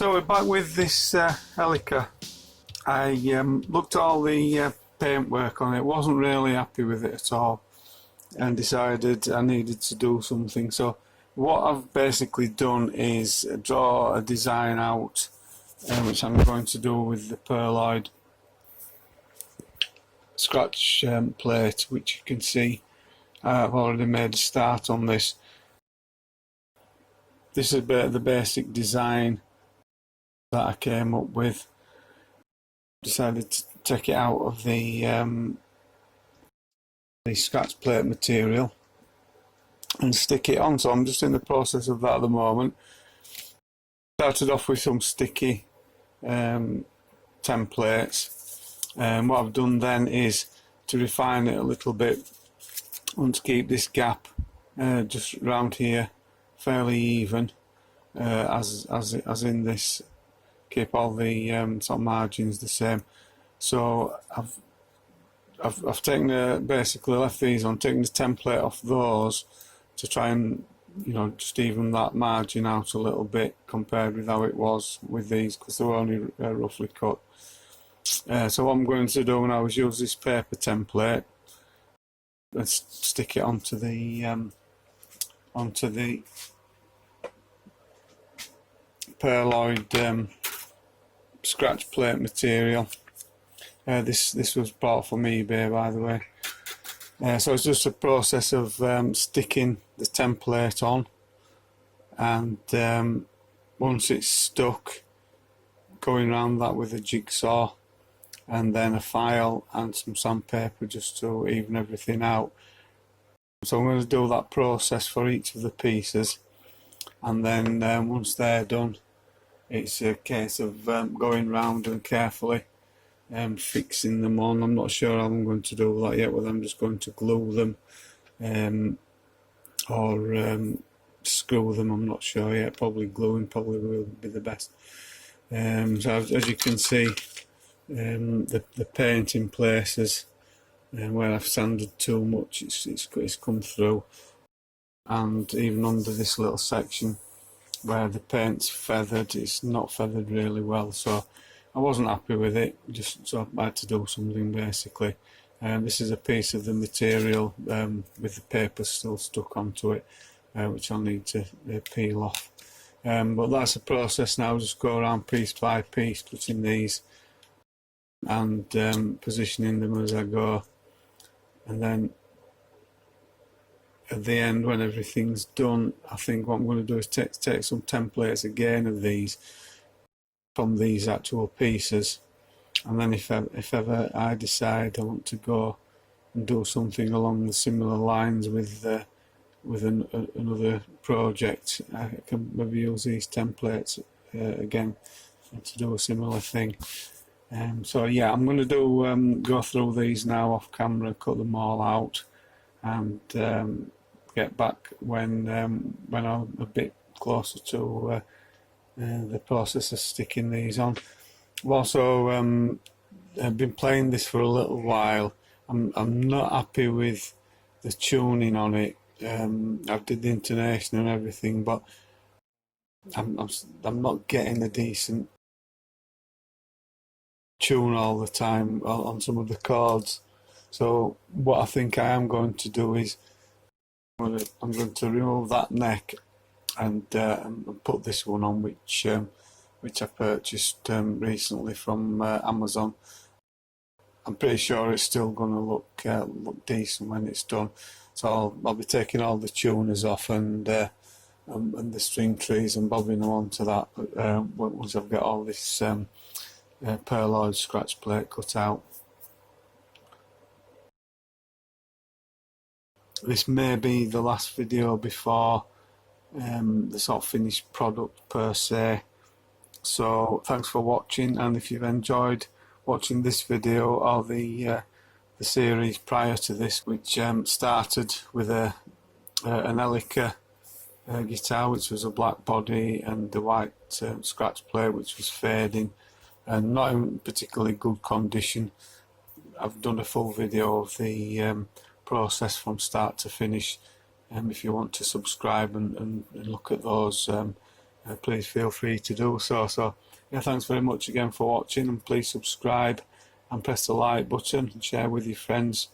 So we're back with this Elica. I looked at all the paintwork on it, wasn't really happy with it at all, and decided I needed to do something. So what I've basically done is draw a design out, which I'm going to do with the Perloid scratch plate, which you can see I've already made a start on this. This is the basic design that I came up with. Decided to take it out of the scratch plate material and stick it on, so I'm just in the process of that at the moment. Started off with some sticky templates, and what I've done then is to refine it a little bit. I want to keep this gap just round here fairly even, as in this, keep all the sort of margins the same. So I've taken basically left these on, taking the template off those to try and just even that margin out a little bit compared with how it was with these, because they were only roughly cut. So what I'm going to do now is use this paper template and stick it onto the Perloid scratch plate material. This was bought from eBay, by the way. So it's just a process of sticking the template on, and once it's stuck, going around that with a jigsaw, and then a file and some sandpaper just to even everything out. So I'm going to do that process for each of the pieces, and then once they're done, it's a case of going round and carefully fixing them on. I'm not sure how I'm going to do that yet, whether I'm just going to glue them or screw them. I'm not sure yet. Probably gluing probably will be the best. So as you can see, the paint in places where I've sanded too much, it's come through, and even under this little section where the paint's feathered, it's not feathered really well, so I wasn't happy with it, so I had to do something basically. This is a piece of the material with the paper still stuck onto it, which I'll need to peel off. But that's the process now. Just go around piece by piece, putting these and positioning them as I go, and then at the end, when everything's done, I think what I'm going to do is take some templates again of these from these actual pieces, and then if ever I decide I want to go and do something along the similar lines with another project, I can maybe use these templates again to do a similar thing. So yeah, I'm going to go through these now off camera, cut them all out, and get back when I'm a bit closer to the process of sticking these on. I've also I've been playing this for a little while. I'm not happy with the tuning on it. I did the intonation and everything, but I'm not getting a decent tune all the time on some of the chords. So what I think I am going to do is I'm going to remove that neck and put this one on, which I purchased recently from Amazon. I'm pretty sure it's still going to look decent when it's done. So I'll be taking all the tuners off and the string trees and bobbing them onto that once I've got all this Perloid scratch plate cut out. This may be the last video before the sort of finished product per se. So thanks for watching, and if you've enjoyed watching this video or the series prior to this, which started with an Elica guitar, which was a black body, and the white scratch plate, which was fading and not in particularly good condition. I've done a full video of the process from start to finish, if you want to subscribe and look at those please feel free to do so. So yeah, thanks very much again for watching, and please subscribe and press the like button and share with your friends.